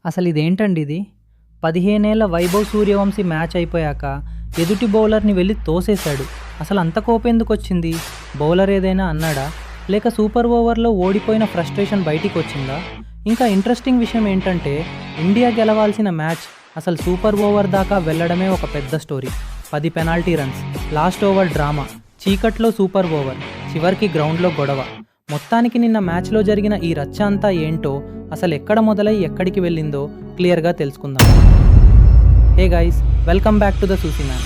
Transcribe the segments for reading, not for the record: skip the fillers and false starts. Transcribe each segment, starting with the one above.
అసలిదేంటండి ఇది? 15 ఏళ్ల వైభవ్ సూర్యవంశీ మ్యాచ్ అయిపోయాక ఎదుటి బౌలర్‌ని వెళ్లి తోసేశాడు. అసలంత కోపమెందుకొచ్చింది? బౌలర్ ఏదైనా అన్నాడా? లేక సూపర్ ఓవర్‌లో ఓడిపోయిన ఫ్రస్ట్రేషన్ బయటికొచ్చిందా? ఇంకా ఇంట్రెస్టింగ్ విషయం ఏంటంటే ఇండియా గెలవాల్సిన మ్యాచ్ అసలు సూపర్ ఓవర్ దాకా వెళ్లడమే ఒక పెద్ద story. 10 penalty runs, last over drama, చీకట్లో సూపర్ ఓవర్, చివరికి గ్రౌండ్‌లో గొడవ. మొత్తానికి నిన్న మ్యాచ్లో జరిగిన ఈ రచ్చ అంతా ఏంటో, అసలు ఎక్కడ మొదలై ఎక్కడికి వెళ్ళిందో క్లియర్గా తెలుసుకుందాం. Hey guys, welcome back to the సూసి మ్యాన్.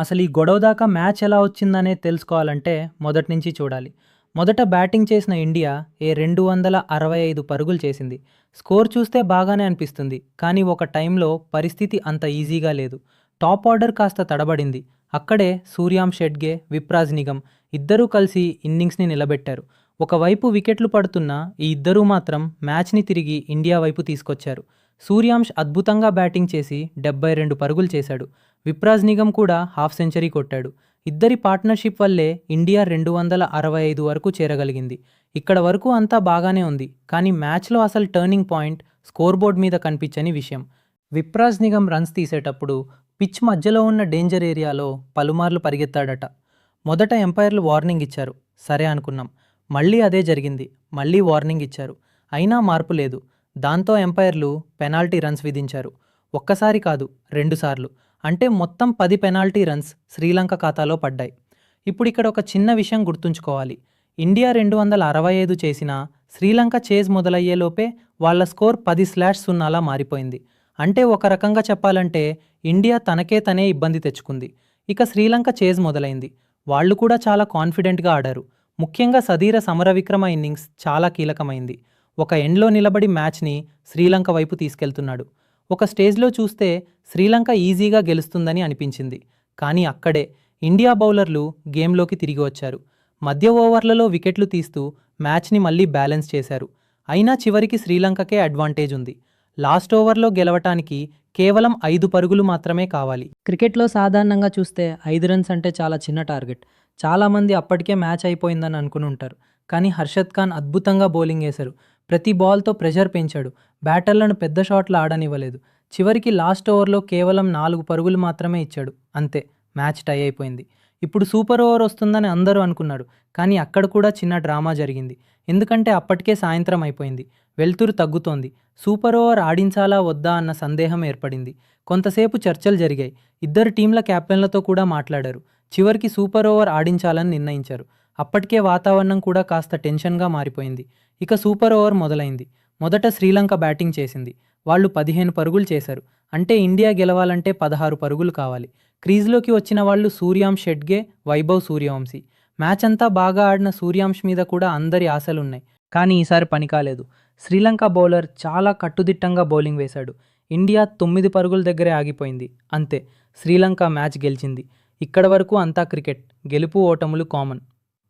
అసలు ఈ గొడవ దాకా మ్యాచ్ ఎలా వచ్చిందనే తెలుసుకోవాలంటే మొదటి నుంచి చూడాలి. మొదట బ్యాటింగ్ చేసిన ఇండియా 265 పరుగులు చేసింది. స్కోర్ చూస్తే బాగానే అనిపిస్తుంది, కానీ ఒక టైంలో పరిస్థితి అంత ఈజీగా లేదు. టాప్ ఆర్డర్ కాస్త తడబడింది. అక్కడే సూర్యాంశ్ షెడ్గే, విప్రాజ్ నిగమ్ ఇద్దరూ కలిసి ఇన్నింగ్స్ని నిలబెట్టారు. ఒకవైపు వికెట్లు పడుతున్నా ఈ ఇద్దరూ మాత్రం మ్యాచ్ని తిరిగి ఇండియా వైపు తీసుకొచ్చారు. సూర్యాంశ్ అద్భుతంగా బ్యాటింగ్ చేసి 72 పరుగులు చేశాడు. విప్రాజ్ నిగమ్ కూడా హాఫ్ సెంచరీ కొట్టాడు. ఇద్దరి పార్ట్నర్షిప్ వల్లే ఇండియా 265 వరకు చేరగలిగింది. ఇక్కడ వరకు అంతా బాగానే ఉంది, కానీ మ్యాచ్లో అసలు టర్నింగ్ పాయింట్ స్కోర్ బోర్డ్ మీద కనిపించని విషయం. విప్రాజ్ నిగమ్ రన్స్ తీసేటప్పుడు పిచ్ మధ్యలో ఉన్న డేంజర్ ఏరియాలో పలుమార్లు పరిగెత్తాడట. మొదట ఎంపైర్లు వార్నింగ్ ఇచ్చారు, సరే అనుకున్నాం. మళ్ళీ అదే జరిగింది, మళ్ళీ వార్నింగ్ ఇచ్చారు, అయినా మార్పు లేదు. దాంతో ఎంపైర్లు పెనాల్టీ రన్స్ విధించారు. ఒక్కసారి కాదు, 2 సార్లు. అంటే మొత్తం 10 పెనాల్టీ రన్స్ శ్రీలంక ఖాతాలో పడ్డాయి. ఇప్పుడు ఇక్కడ ఒక చిన్న విషయం గుర్తుంచుకోవాలి. ఇండియా 265 చేసినా శ్రీలంక చేజ్ మొదలయ్యేలోపే వాళ్ళ స్కోర్ 10/0లా మారిపోయింది. అంటే ఒక రకంగా చెప్పాలంటే ఇండియా తనకే తనే ఇబ్బంది తెచ్చుకుంది. ఇక శ్రీలంక చేజ్ మొదలైంది. వాళ్ళు కూడా చాలా కాన్ఫిడెంట్గా ఆడారు. ముఖ్యంగా సదీర సమరవిక్రమ ఇన్నింగ్స్ చాలా కీలకమైంది. ఒక ఎండ్లో నిలబడి మ్యాచ్ని శ్రీలంక వైపు తీసుకెళ్తున్నాడు. ఒక స్టేజ్లో చూస్తే శ్రీలంక ఈజీగా గెలుస్తుందని అనిపించింది. కానీ అక్కడే ఇండియా బౌలర్లు గేమ్లోకి తిరిగి వచ్చారు. మధ్య ఓవర్లలో వికెట్లు తీస్తూ మ్యాచ్ని మళ్ళీ బ్యాలెన్స్ చేశారు. అయినా చివరికి శ్రీలంకకే అడ్వాంటేజ్ ఉంది. లాస్ట్ ఓవర్లో గెలవటానికి కేవలం 5 పరుగులు మాత్రమే కావాలి. క్రికెట్లో సాధారణంగా చూస్తే 5 రన్స్ అంటే చాలా చిన్న టార్గెట్. చాలామంది అప్పటికే మ్యాచ్ అయిపోయిందని అనుకుని ఉంటారు. కానీ హర్షద్ ఖాన్ అద్భుతంగా బౌలింగ్ వేశారు. ప్రతి బాల్తో ప్రెషర్ పెంచాడు. బ్యాటర్లను పెద్ద షాట్లు ఆడనివ్వలేదు. చివరికి లాస్ట్ ఓవర్లో కేవలం 4 పరుగులు మాత్రమే ఇచ్చాడు. అంతే, మ్యాచ్ టై అయిపోయింది. ఇప్పుడు సూపర్ ఓవర్ వస్తుందని అందరూ అనుకున్నారు, కానీ అక్కడ కూడా చిన్న డ్రామా జరిగింది. ఎందుకంటే అప్పటికే సాయంత్రం అయిపోయింది, వెలుతురు తగ్గుతోంది. సూపర్ ఓవర్ ఆడించాలా వద్దా అన్న సందేహం ఏర్పడింది. కొంతసేపు చర్చలు జరిగాయి. ఇద్దరు టీంల కెప్టెన్లతో కూడా మాట్లాడారు. చివరికి సూపర్ ఓవర్ ఆడించాలని నిర్ణయించారు. అప్పటికే వాతావరణం కూడా కాస్త టెన్షన్గా మారిపోయింది. ఇక సూపర్ ఓవర్ మొదలైంది. మొదట శ్రీలంక బ్యాటింగ్ చేసింది. వాళ్ళు 15 పరుగులు చేశారు. అంటే ఇండియా గెలవాలంటే 16 పరుగులు కావాలి. క్రీజ్లోకి వచ్చిన వాళ్ళు సూర్యాంశ్ షెడ్గే, వైభవ్ సూర్యవంశీ. మ్యాచ్ అంతా బాగా ఆడిన సూర్యాంశ్ మీద కూడా అందరి ఆశలున్నాయి. కానీ ఈసారి పని కాలేదు. శ్రీలంక బౌలర్ చాలా కట్టుదిట్టంగా బౌలింగ్ వేశాడు. ఇండియా 9 పరుగుల దగ్గరే ఆగిపోయింది. అంతే, శ్రీలంక మ్యాచ్ గెలిచింది. ఇక్కడ వరకు అంతా క్రికెట్, గెలుపు ఓటములు కామన్.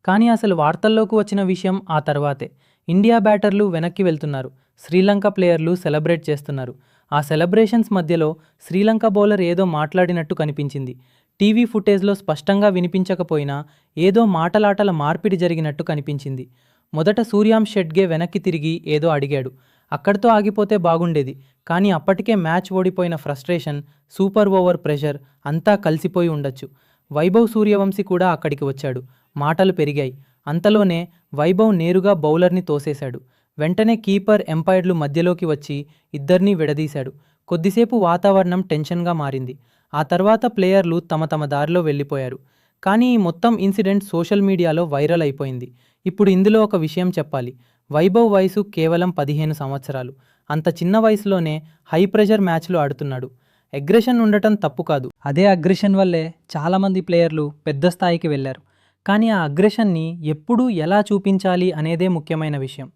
కానీ అసలు వార్తల్లోకి వచ్చిన విషయం ఆ తర్వాతే. ఇండియా బ్యాటర్లు వెనక్కి వెళ్తున్నారు, శ్రీలంక ప్లేయర్లు సెలబ్రేట్ చేస్తున్నారు. ఆ సెలబ్రేషన్స్ మధ్యలో శ్రీలంక బౌలర్ ఏదో మాట్లాడినట్టు కనిపించింది. టీవీ ఫుటేజ్లో స్పష్టంగా వినిపించకపోయినా ఏదో మాటలాటల మార్పిడి జరిగినట్టు కనిపించింది. మొదట సూర్యాంశ్ షెడ్గే వెనక్కి తిరిగి ఏదో అడిగాడు. అక్కడితో ఆగిపోతే బాగుండేది, కానీ అప్పటికే మ్యాచ్ ఓడిపోయిన ఫ్రస్ట్రేషన్, సూపర్ ఓవర్ ప్రెషర్ అంతా కలిసిపోయి ఉండొచ్చు. వైభవ్ సూర్యవంశీ కూడా అక్కడికి వచ్చాడు. మాటలు పెరిగాయి. అంతలోనే వైభవ్ నేరుగా బౌలర్ని తోసేశాడు. వెంటనే కీపర్, ఎంపైర్లు మధ్యలోకి వచ్చి ఇద్దరినీ విడదీశాడు. కొద్దిసేపు వాతావరణం టెన్షన్గా మారింది. ఆ తర్వాత ప్లేయర్లు తమ తమ దారిలో వెళ్ళిపోయారు. కానీ ఈ మొత్తం ఇన్సిడెంట్ సోషల్ మీడియాలో వైరల్ అయిపోయింది. ఇప్పుడు ఇందులో ఒక విషయం చెప్పాలి. వైభవ్ వయసు కేవలం 15 సంవత్సరాలు. అంత చిన్న వయసులోనే హై ప్రెషర్ మ్యాచ్లు ఆడుతున్నాడు. అగ్రెషన్ ఉండటం తప్పు కాదు. అదే అగ్రెషన్ వల్లే చాలామంది ప్లేయర్లు పెద్ద స్థాయికి వెళ్ళారు. కానీ ఆ అగ్రెషన్ని ఎప్పుడు ఎలా చూపించాలి అనేదే ముఖ్యమైన విషయం.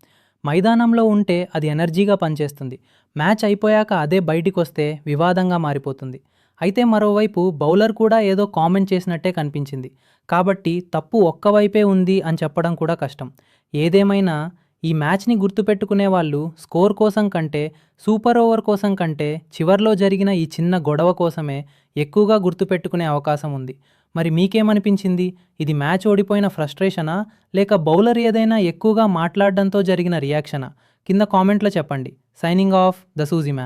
మైదానంలో ఉంటే అది ఎనర్జీగా పనిచేస్తుంది. మ్యాచ్ అయిపోయాక అదే బయటికి వస్తే వివాదంగా మారిపోతుంది. అయితే మరోవైపు బౌలర్ కూడా ఏదో కామెంట్ చేసినట్టే కనిపించింది. కాబట్టి తప్పు ఒక్కవైపే ఉంది అని చెప్పడం కూడా కష్టం. ఏదేమైనా ఈ మ్యాచ్ని గుర్తుపెట్టుకునే వాళ్ళు స్కోర్ కోసం కంటే, సూపర్ ఓవర్ కోసం కంటే చివర్లో జరిగిన ఈ చిన్న గొడవ కోసమే ఎక్కువగా గుర్తుపెట్టుకునే అవకాశం ఉంది. మరి మీకేమనిపించింది? ఇది మ్యాచ్ ఓడిపోయిన ఫ్రస్ట్రేషనా? లేక బౌలర్ ఏదైనా ఎక్కువగా మాట్లాడడంతో జరిగిన రియాక్షనా? కింద కామెంట్లో చెప్పండి. సైనింగ్ ఆఫ్ ద సూజీ మ్యాన్.